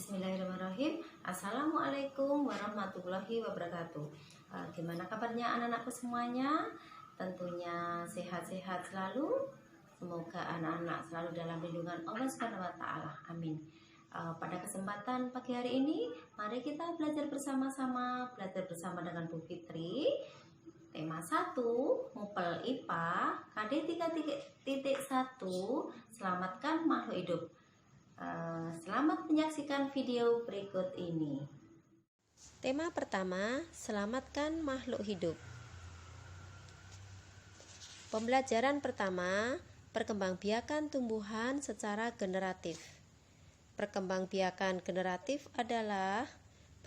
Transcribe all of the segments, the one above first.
Bismillahirrahmanirrahim. Assalamualaikum warahmatullahi wabarakatuh. Gimana kabarnya anak-anakku semuanya? Tentunya sehat-sehat selalu. Semoga anak-anak selalu dalam lindungan Allah Subhanahu wa taala. Amin. Pada kesempatan pagi hari ini, mari kita belajar bersama-sama, dengan Bu Fitri. Tema 1, Mupel IPA KD 3.1, selamatkan makhluk hidup. Selamat menyaksikan video berikut ini. Tema pertama, selamatkan makhluk hidup. Pembelajaran pertama, perkembangbiakan tumbuhan secara generatif. Perkembangbiakan generatif adalah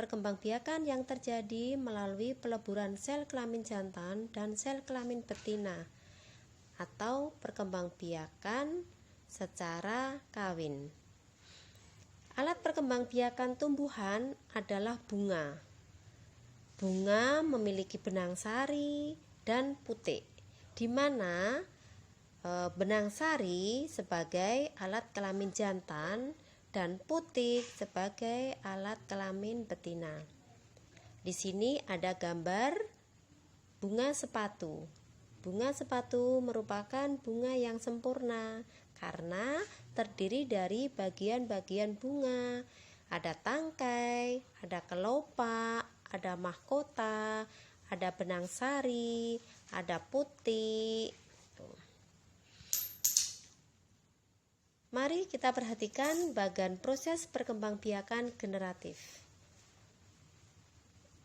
perkembangbiakan yang terjadi melalui peleburan sel kelamin jantan dan sel kelamin betina, atau perkembangbiakan secara kawin. Alat perkembangbiakan tumbuhan adalah bunga. Bunga memiliki benang sari dan putik, di mana benang sari sebagai alat kelamin jantan dan putik sebagai alat kelamin betina. Di sini ada gambar bunga sepatu. Bunga sepatu merupakan bunga yang sempurna karena terdiri dari bagian-bagian bunga. Ada tangkai, ada kelopak, ada mahkota, ada benang sari, ada putik. Mari kita perhatikan bagian proses perkembangbiakan generatif.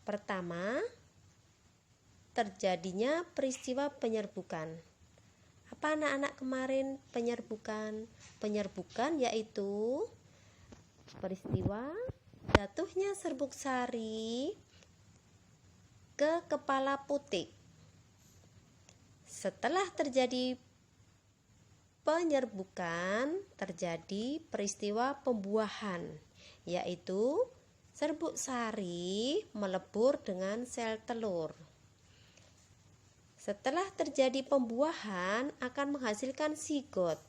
Pertama, terjadinya peristiwa penyerbukan. Apa anak-anak kemarin penyerbukan? Penyerbukan yaitu peristiwa jatuhnya serbuk sari ke kepala putik. Setelah terjadi penyerbukan, terjadi peristiwa pembuahan, yaitu serbuk sari melebur dengan sel telur. Setelah terjadi pembuahan akan menghasilkan sigot.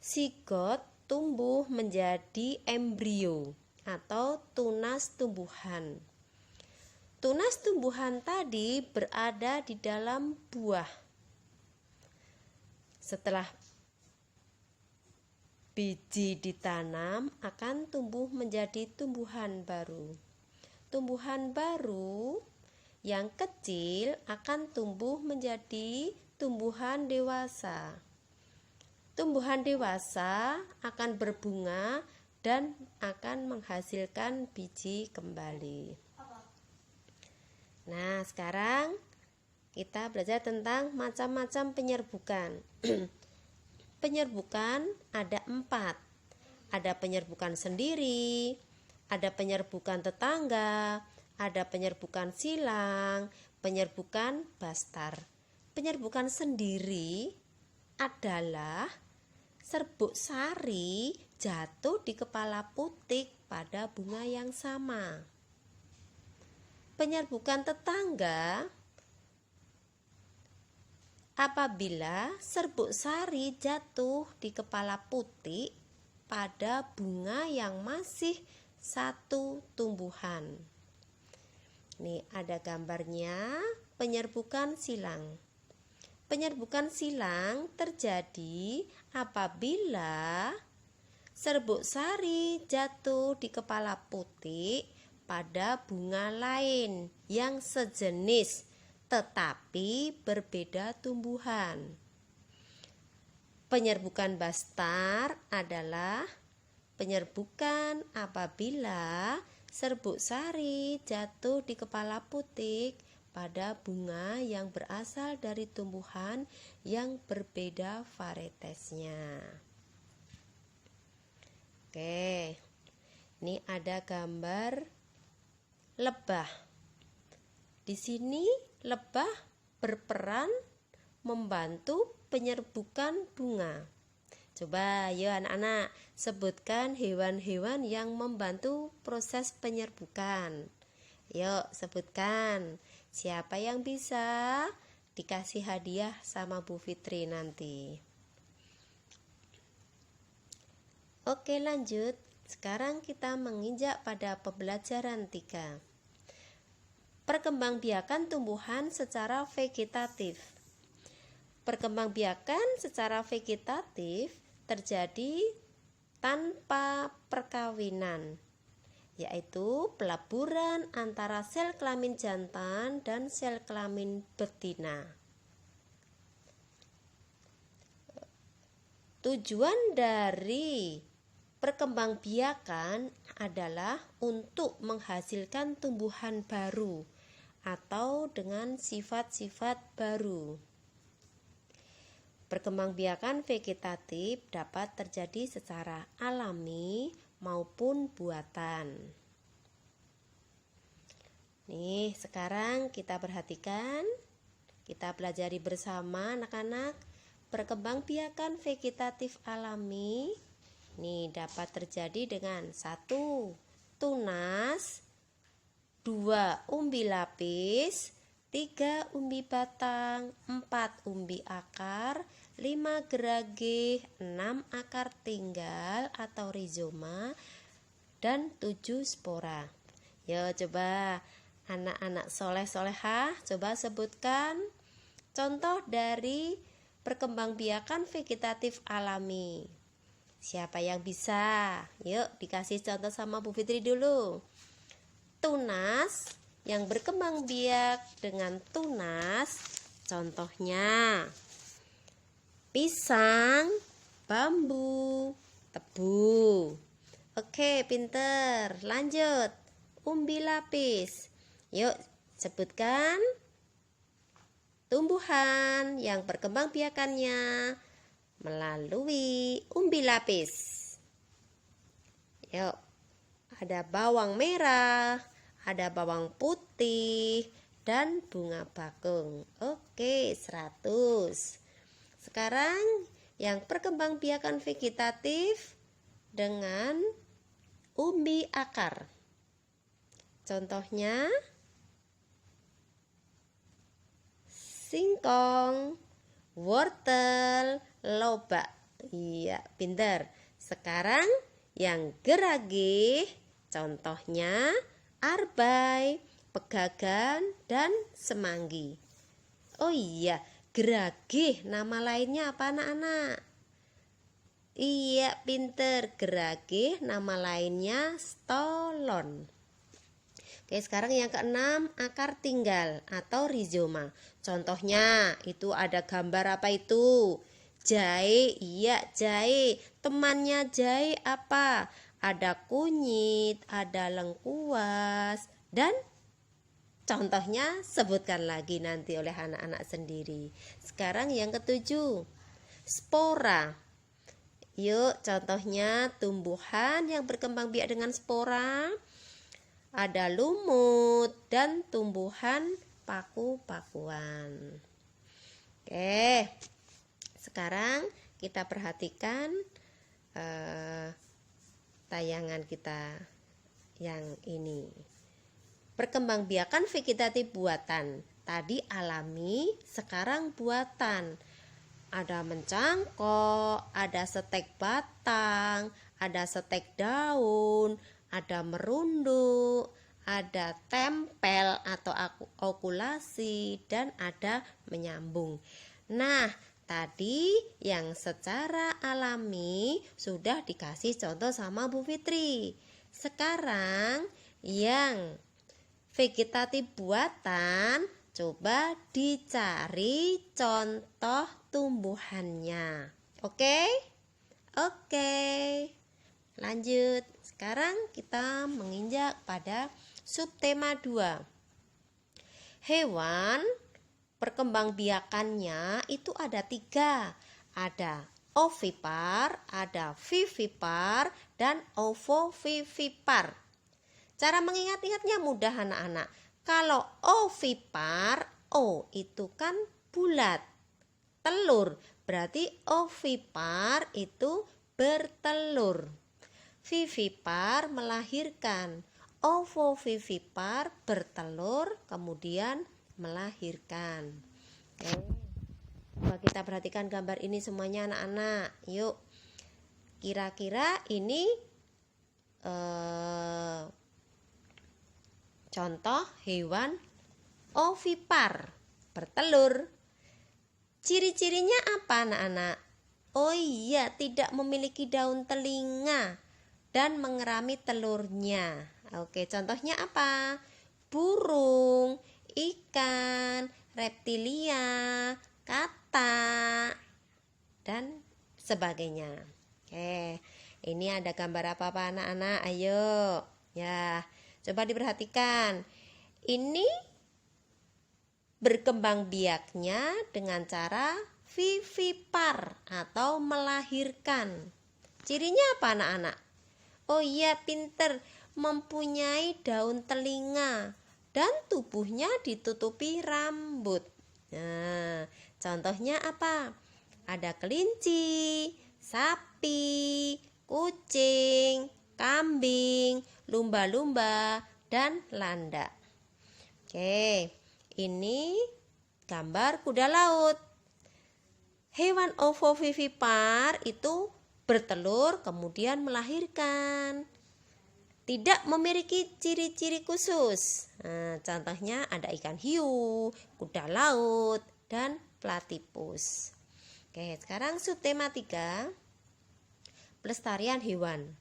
Sigot tumbuh menjadi embrio atau tunas tumbuhan. Tunas tumbuhan tadi berada di dalam buah. Setelah biji ditanam akan tumbuh menjadi tumbuhan baru. Tumbuhan baru yang kecil akan tumbuh menjadi tumbuhan dewasa. Tumbuhan dewasa akan berbunga dan akan menghasilkan biji kembali. Nah, sekarang kita belajar tentang macam-macam penyerbukan. Penyerbukan ada 4. Ada penyerbukan sendiri, ada penyerbukan tetangga, ada penyerbukan silang, penyerbukan bastar. Penyerbukan sendiri adalah serbuk sari jatuh di kepala putik pada bunga yang sama. Penyerbukan tetangga apabila serbuk sari jatuh di kepala putik pada bunga yang masih satu tumbuhan. Nih ada gambarnya penyerbukan silang. Penyerbukan silang terjadi apabila serbuk sari jatuh di kepala putik pada bunga lain yang sejenis tetapi berbeda tumbuhan. Penyerbukan bastar adalah penyerbukan apabila serbuk sari jatuh di kepala putik pada bunga yang berasal dari tumbuhan yang berbeda varietesnya. Oke, ini ada gambar lebah. Di sini lebah berperan membantu penyerbukan bunga. Coba ya anak-anak, sebutkan hewan-hewan yang membantu proses penyerbukan. Yuk sebutkan. Siapa yang bisa dikasih hadiah sama Bu Fitri nanti. Oke lanjut. sekarang kita menginjak pada pembelajaran 3. Perkembangbiakan tumbuhan secara vegetatif. Perkembangbiakan secara vegetatif terjadi tanpa perkawinan, yaitu peleburan antara sel kelamin jantan dan sel kelamin betina. Tujuan dari perkembangbiakan adalah untuk menghasilkan tumbuhan baru atau dengan sifat-sifat baru. Perkembangbiakan vegetatif dapat terjadi secara alami maupun buatan. Nih, sekarang kita perhatikan, kita pelajari bersama anak-anak. Perkembangbiakan vegetatif alami ini dapat terjadi dengan 1. Tunas, 2. Umbi lapis, 3. Umbi batang, 4. Umbi akar, 5. gerage, 6. akar tinggal atau rizoma, dan 7. spora. Yo, coba anak-anak soleh-solehah, coba sebutkan contoh dari perkembangbiakan vegetatif alami. Siapa yang bisa? Yuk, dikasih contoh sama Bu Fitri dulu. Tunas, yang berkembang biak dengan tunas, contohnya pisang, bambu, tebu. Oke, pinter. Lanjut. Umbi lapis. Yuk, sebutkan tumbuhan yang berkembang biakannya melalui umbi lapis. Yuk, ada bawang merah, ada bawang putih, dan bunga bakung. Oke, 100. Sekarang yang perkembang biakan vegetatif dengan umbi akar. Contohnya singkong, wortel, lobak. Iya, pintar. Sekarang yang gerage, contohnya arbai, pegagan, dan semanggi. Oh iya, gerage nama lainnya apa anak-anak? Iya, pintar. Gerage nama lainnya stolon. Oke, sekarang yang ke-6, akar tinggal atau rizoma. Contohnya, itu ada gambar apa itu? Jahe, iya jahe. Temannya jahe apa? Ada kunyit, ada lengkuas, dan contohnya sebutkan lagi nanti oleh anak-anak sendiri. Sekarang yang ke-7, spora. Yuk, contohnya tumbuhan yang berkembang biak dengan spora. Ada lumut dan tumbuhan paku-pakuan. Oke, sekarang kita perhatikan tayangan kita yang ini. Perkembangbiakan vegetatif buatan. Tadi alami, sekarang buatan. Ada mencangkok, ada setek batang, ada setek daun, ada merunduk, ada tempel atau okulasi, dan ada menyambung. Nah, tadi yang secara alami sudah dikasih contoh sama Bu Fitri. Sekarang yang vegetatif buatan, coba dicari contoh tumbuhannya. Oke? Oke. Lanjut. Sekarang kita menginjak pada subtema 2. Hewan perkembangbiakannya itu ada 3. Ada ovipar, ada vivipar, dan ovovivipar. Cara mengingat-ingatnya mudah anak-anak. Kalau ovipar, O itu kan bulat, telur. Berarti ovipar itu bertelur. Vivipar melahirkan. Ovovivipar bertelur kemudian melahirkan. Oke. Coba kita perhatikan gambar ini semuanya anak-anak. Yuk. Kira-kira ini contoh hewan ovipar, bertelur. Ciri-cirinya apa anak-anak? Oh iya, tidak memiliki daun telinga dan mengerami telurnya. Oke, contohnya apa? Burung, ikan, reptilia, katak, dan sebagainya. Oke, ini ada gambar apa anak-anak? Ayo, ya, coba diperhatikan. Ini berkembang biaknya dengan cara vivipar atau melahirkan. Cirinya apa anak-anak? Oh iya, pinter, mempunyai daun telinga dan tubuhnya ditutupi rambut. Nah, contohnya apa? Ada kelinci, sapi, kucing, kambing, lumba-lumba, dan landak. Oke, ini gambar kuda laut. Hewan ovovivipar itu bertelur kemudian melahirkan. Tidak memiliki ciri-ciri khusus. Nah, contohnya ada ikan hiu, kuda laut, dan platypus. Oke, sekarang subtema 3, pelestarian hewan.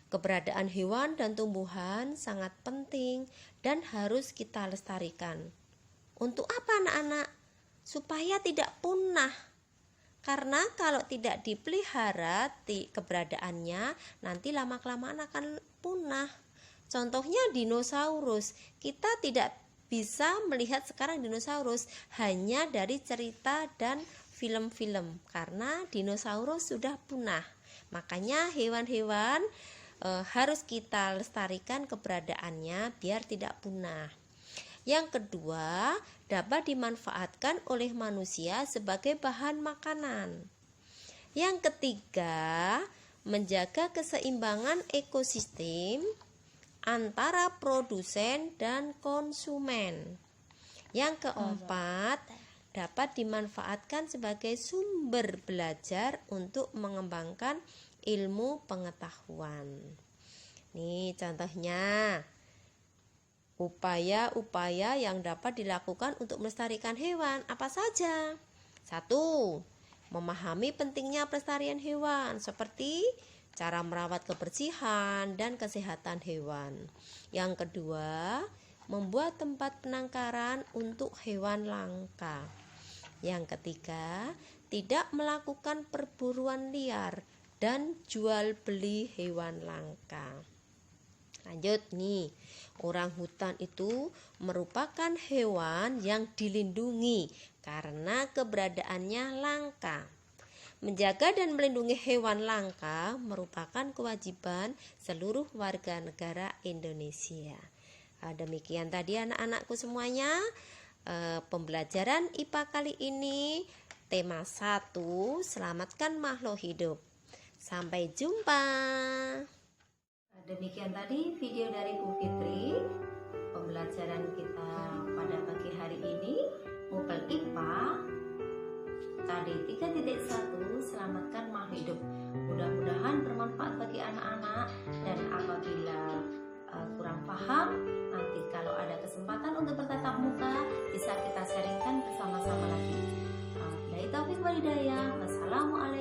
Keberadaan hewan dan tumbuhan sangat penting dan harus kita lestarikan. Untuk apa anak-anak? Supaya tidak punah. Karena kalau tidak dipelihara keberadaannya, nanti lama-kelamaan akan punah. Contohnya dinosaurus. Kita tidak bisa melihat sekarang dinosaurus hanya dari cerita dan film-film, karena dinosaurus sudah punah. Makanya hewan-hewan harus kita lestarikan keberadaannya biar tidak punah. Yang kedua, dapat dimanfaatkan oleh manusia sebagai bahan makanan. Yang ketiga, menjaga keseimbangan ekosistem antara produsen dan konsumen. Yang keempat, dapat dimanfaatkan sebagai sumber belajar untuk mengembangkan ilmu pengetahuan. Nih contohnya, upaya-upaya yang dapat dilakukan untuk melestarikan hewan apa saja? 1. Memahami pentingnya pelestarian hewan seperti cara merawat kebersihan dan kesehatan hewan. Yang kedua, membuat tempat penangkaran untuk hewan langka. Yang ketiga, tidak melakukan perburuan liar dan jual beli hewan langka. Lanjut nih, orang hutan itu merupakan hewan yang dilindungi karena keberadaannya langka. Menjaga dan melindungi hewan langka merupakan kewajiban seluruh warga negara Indonesia. Demikian tadi anak-anakku semuanya, pembelajaran IPA kali ini tema 1, selamatkan makhluk hidup. Sampai jumpa. Demikian tadi video dari Bu Fitri. Pembelajaran kita pada pagi hari ini, Mupel IPA KD 3.1, selamatkan makhluk hidup. Mudah-mudahan bermanfaat bagi anak-anak, dan apabila kurang paham, nanti kalau ada kesempatan untuk bertatap muka bisa kita sharingkan bersama-sama lagi. Wassalamualaikum.